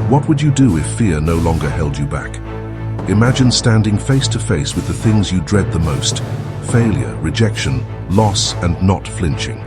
What would you do if fear no longer held you back? Imagine standing face to face with the things you dread the most: failure, rejection, loss, and not flinching.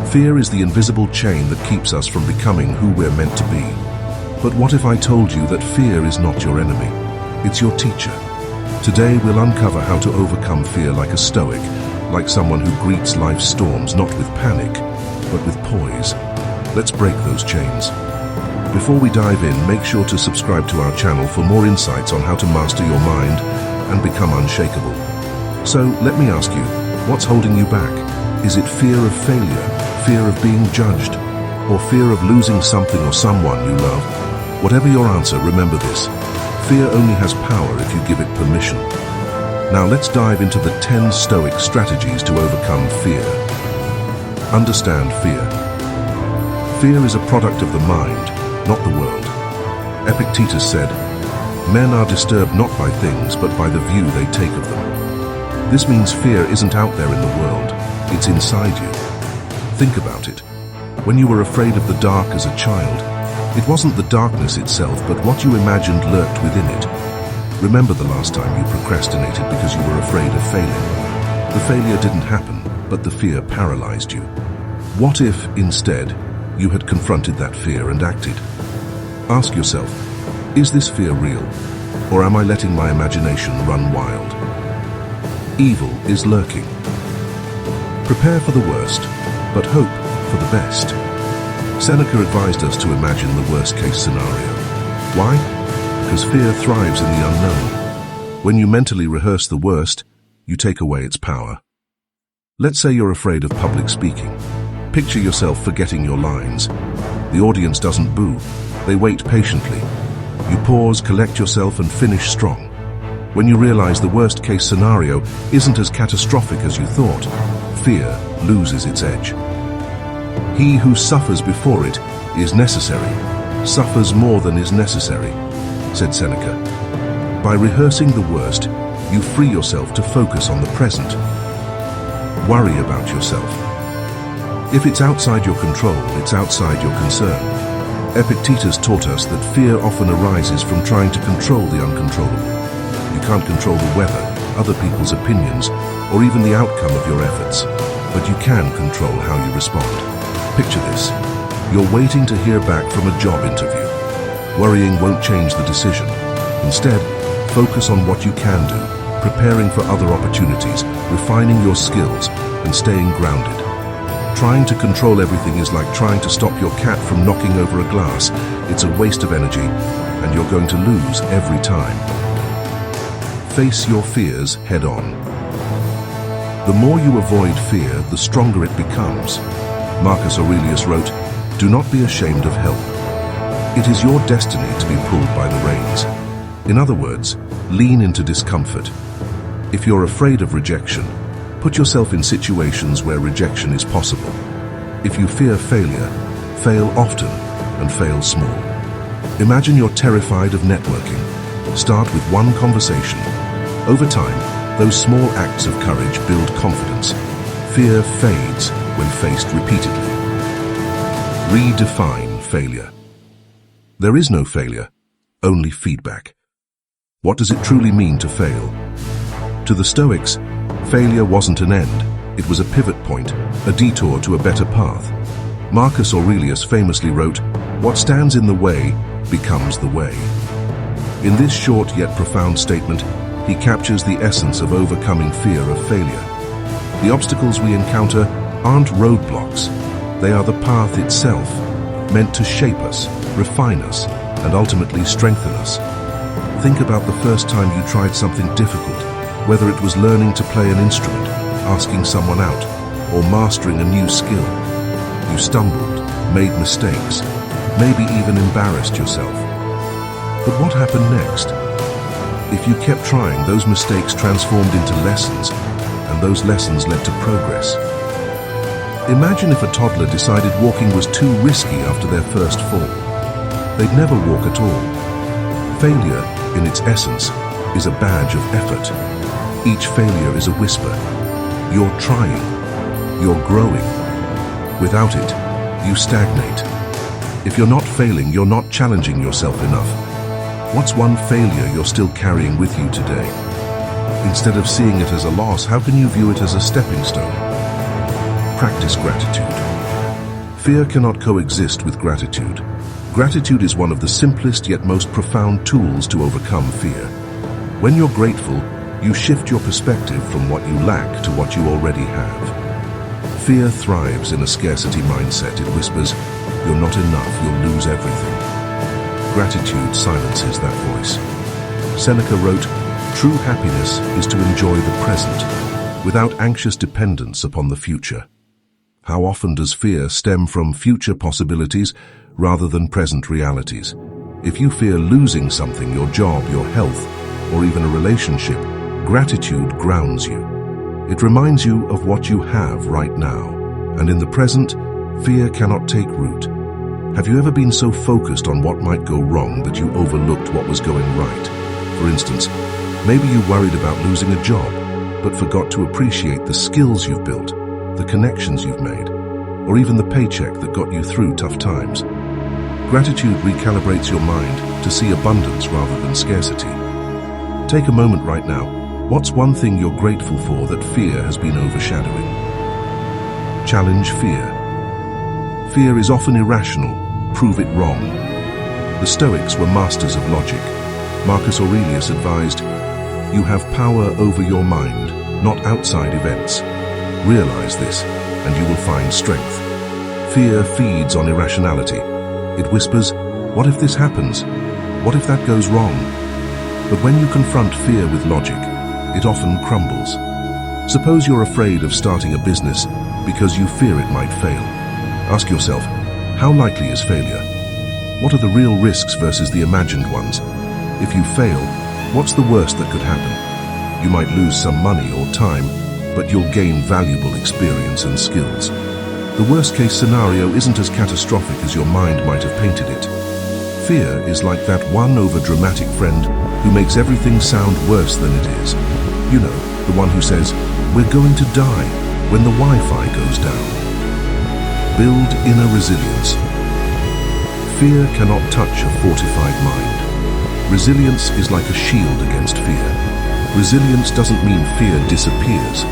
Fear is the invisible chain that keeps us from becoming who we're meant to be. But what if I told you that fear is not your enemy? It's your teacher. Today we'll uncover how to overcome fear like a stoic, like someone who greets life's storms not with panic, but with poise. Let's break those chains. Before we dive in, make sure to subscribe to our channel for more insights on how to master your mind and become unshakable. So let me ask you, what's holding you back? Is it fear of failure, fear of being judged, or fear of losing something or someone you love? Whatever your answer, remember this: fear only has power if you give it permission. Now let's dive into the 10 Stoic strategies to overcome fear. Understand fear. Fear is a product of the mind, not the world. Epictetus said, "Men are disturbed not by things, but by the view they take of them." This means fear isn't out there in the world, it's inside you. Think about it. When you were afraid of the dark as a child, it wasn't the darkness itself, but what you imagined lurked within it. Remember the last time you procrastinated because you were afraid of failing. The failure didn't happen, but the fear paralyzed you. What if, instead, you had confronted that fear and acted? Ask yourself, is this fear real, or am I letting my imagination run wild? Evil is lurking. Prepare for the worst, but hope for the best. Seneca advised us to imagine the worst-case scenario. Why? Because fear thrives in the unknown. When you mentally rehearse the worst, you take away its power. Let's say you're afraid of public speaking. Picture yourself forgetting your lines. The audience doesn't boo. They wait patiently. You pause, collect yourself, and finish strong. When you realize the worst-case scenario isn't as catastrophic as you thought, fear loses its edge. He who suffers before it is necessary, suffers more than is necessary, said Seneca. By rehearsing the worst, you free yourself to focus on the present. Worry about yourself. If it's outside your control, it's outside your concern. Epictetus taught us that fear often arises from trying to control the uncontrollable. You can't control the weather, other people's opinions, or even the outcome of your efforts, but you can control how you respond. Picture this. You're waiting to hear back from a job interview. Worrying won't change the decision. Instead, focus on what you can do, preparing for other opportunities, refining your skills, and staying grounded. Trying to control everything is like trying to stop your cat from knocking over a glass. It's a waste of energy, and you're going to lose every time. Face your fears head on. The more you avoid fear, the stronger it becomes. Marcus Aurelius wrote, "Do not be ashamed of help. It is your destiny to be pulled by the reins." In other words, lean into discomfort. If you're afraid of rejection, put yourself in situations where rejection is possible. If you fear failure, fail often and fail small. Imagine you're terrified of networking. Start with one conversation. Over time, those small acts of courage build confidence. Fear fades when faced repeatedly. Redefine failure. There is no failure, only feedback. What does it truly mean to fail? To the Stoics, failure wasn't an end, it was a pivot point, a detour to a better path. Marcus Aurelius famously wrote, "What stands in the way becomes the way." In this short yet profound statement, he captures the essence of overcoming fear of failure. The obstacles we encounter aren't roadblocks, they are the path itself, meant to shape us, refine us, and ultimately strengthen us. Think about the first time you tried something difficult, whether it was learning to play an instrument, asking someone out, or mastering a new skill. You stumbled, made mistakes, maybe even embarrassed yourself. But what happened next? If you kept trying, those mistakes transformed into lessons, and those lessons led to progress. Imagine if a toddler decided walking was too risky after their first fall. They'd never walk at all. Failure, in its essence, is a badge of effort. Each failure is a whisper. You're trying. You're growing. Without it, you stagnate. If you're not failing, you're not challenging yourself enough. What's one failure you're still carrying with you today? Instead of seeing it as a loss, how can you view it as a stepping stone? Practice gratitude. Fear cannot coexist with gratitude. Gratitude is one of the simplest yet most profound tools to overcome fear. When you're grateful, you shift your perspective from what you lack to what you already have. Fear thrives in a scarcity mindset. It whispers, "You're not enough, you'll lose everything." Gratitude silences that voice. Seneca wrote, "True happiness is to enjoy the present, without anxious dependence upon the future." How often does fear stem from future possibilities rather than present realities? If you fear losing something, your job, your health, or even a relationship, gratitude grounds you. It reminds you of what you have right now, and in the present, fear cannot take root. Have you ever been so focused on what might go wrong that you overlooked what was going right? For instance, maybe you worried about losing a job, but forgot to appreciate the skills you've built, the connections you've made, or even the paycheck that got you through tough times. Gratitude recalibrates your mind to see abundance rather than scarcity. Take a moment right now. What's one thing you're grateful for that fear has been overshadowing? Challenge fear. Fear is often irrational. Prove it wrong. The Stoics were masters of logic. Marcus Aurelius advised, "You have power over your mind, not outside events. Realize this, and you will find strength." Fear feeds on irrationality. It whispers, "What if this happens? What if that goes wrong?" But when you confront fear with logic, it often crumbles. Suppose you're afraid of starting a business because you fear it might fail. Ask yourself, how likely is failure? What are the real risks versus the imagined ones? If you fail, what's the worst that could happen? You might lose some money or time, but you'll gain valuable experience and skills. The worst-case scenario isn't as catastrophic as your mind might have painted it. Fear is like that one over-dramatic friend who makes everything sound worse than it is. You know, the one who says, "We're going to die," when the Wi-Fi goes down. Build inner resilience. Fear cannot touch a fortified mind. Resilience is like a shield against fear. Resilience doesn't mean fear disappears.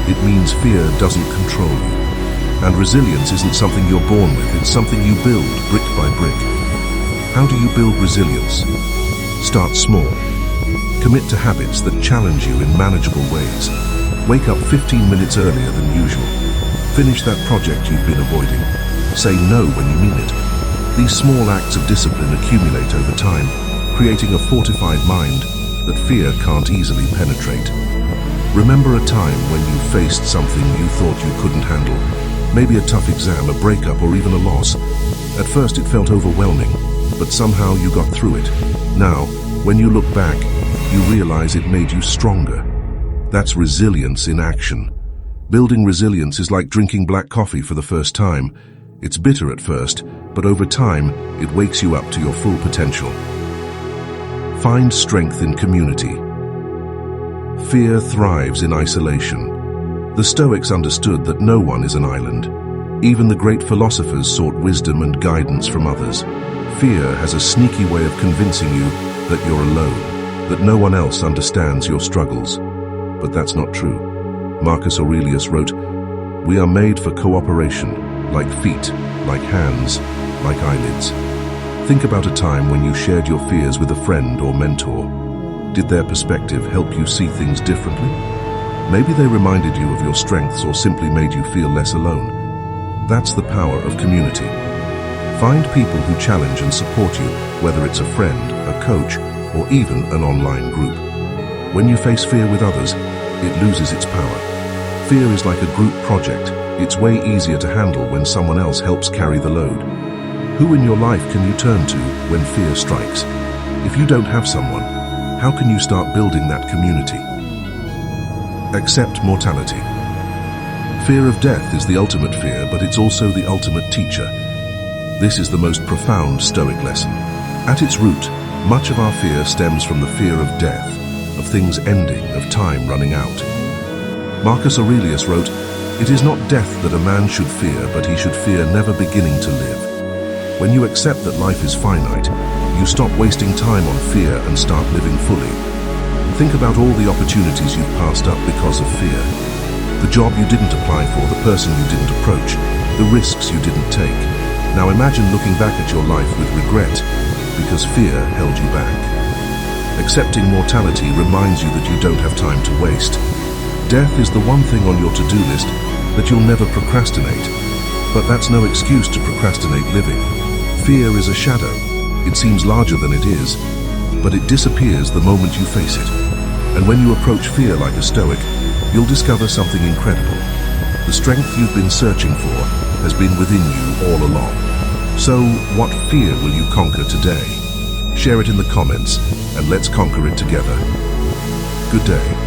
It means fear doesn't control you. And resilience isn't something you're born with, it's something you build brick by brick. How do you build resilience? Start small. Commit to habits that challenge you in manageable ways. Wake up 15 minutes earlier than usual. Finish that project you've been avoiding. Say no when you mean it. These small acts of discipline accumulate over time, creating a fortified mind that fear can't easily penetrate. Remember a time when you faced something you thought you couldn't handle. Maybe a tough exam, a breakup, or even a loss. At first it felt overwhelming, but somehow you got through it. Now, when you look back, you realize it made you stronger. That's resilience in action. Building resilience is like drinking black coffee for the first time. It's bitter at first, but over time, it wakes you up to your full potential. Find strength in community. Fear thrives in isolation. The Stoics understood that no one is an island. Even the great philosophers sought wisdom and guidance from others. Fear has a sneaky way of convincing you that you're alone, that no one else understands your struggles. But that's not true. Marcus Aurelius wrote, "We are made for cooperation, like feet, like hands, like eyelids." Think about a time when you shared your fears with a friend or mentor. Did their perspective help you see things differently? Maybe they reminded you of your strengths or simply made you feel less alone. That's the power of community. Find people who challenge and support you, whether it's a friend, a coach, or even an online group. When you face fear with others, it loses its power. Fear is like a group project. It's way easier to handle when someone else helps carry the load. Who in your life can you turn to when fear strikes? If you don't have someone, how can you start building that community? Accept mortality. Fear of death is the ultimate fear, but it's also the ultimate teacher. This is the most profound Stoic lesson. At its root, much of our fear stems from the fear of death, of things ending, of time running out. Marcus Aurelius wrote, "It is not death that a man should fear, but he should fear never beginning to live." When you accept that life is finite, you stop wasting time on fear and start living fully. Think about all the opportunities you've passed up because of fear. The job you didn't apply for, the person you didn't approach, the risks you didn't take. Now imagine looking back at your life with regret because fear held you back. Accepting mortality reminds you that you don't have time to waste. Death is the one thing on your to-do list that you'll never procrastinate. But that's no excuse to procrastinate living. Fear is a shadow. It seems larger than it is, but it disappears the moment you face it. And when you approach fear like a Stoic, you'll discover something incredible. The strength you've been searching for has been within you all along. So, what fear will you conquer today? Share it in the comments, and let's conquer it together. Good day.